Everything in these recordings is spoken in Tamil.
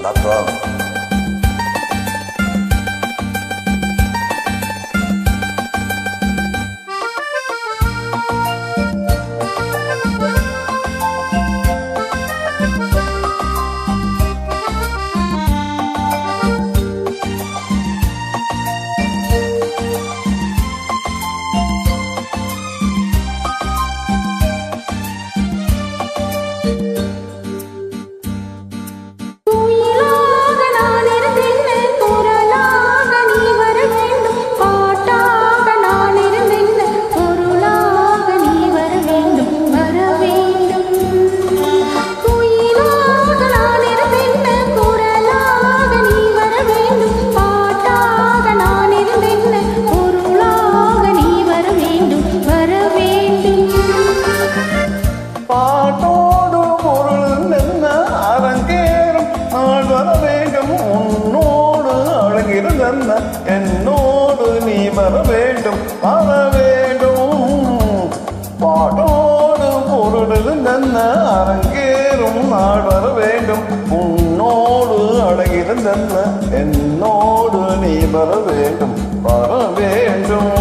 வணக்கம். பாட்டோடு பொருள் என்ன அரங்கேறும் நாள் வர வேண்டும் உன்னோடு அழகிருந்தன்ன என்னோடு நீ வர வேண்டும் வர வேண்டும். பாட்டோடு பொருள் என்ன அரங்கேறும் நாள் வர வேண்டும் உன்னோடு அழகிருந்தன்ன என்னோடு நீ வர வேண்டும் வர வேண்டும்.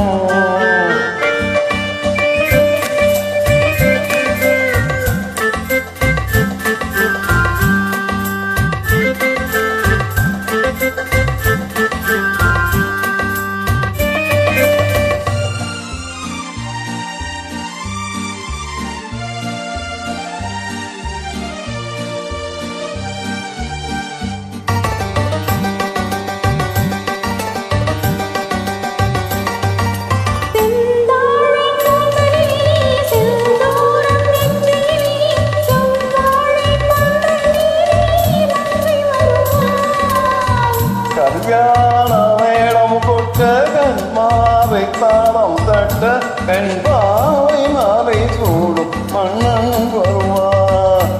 கல்யாண மேடம் கொட்ட கண்மாவை தாளம் தட்ட பெண்பாவை மாலை சூடும் மன்னன் வருவார்.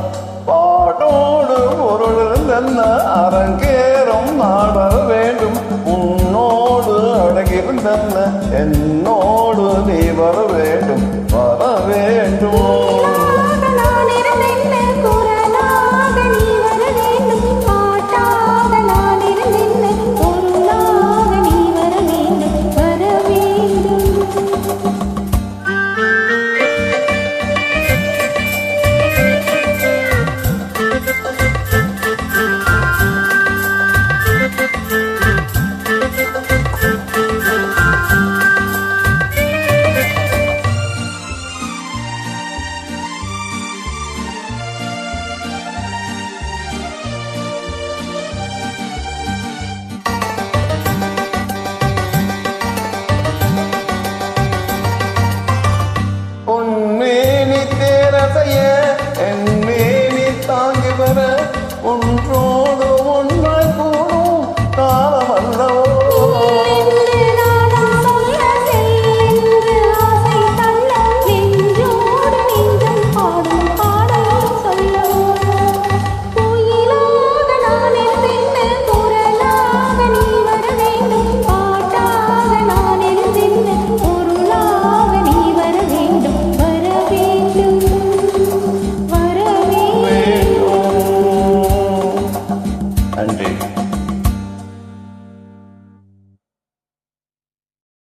பாட்டோடு பொருள் என்ன அரங்கேறும் நாள் வர வேண்டும் உன்னோடு அழகிருந்தன்ன என்னோடு நீ வர வேண்டும் வர வேண்டும். என் மேனி தாங்கி வர ஒன்றோ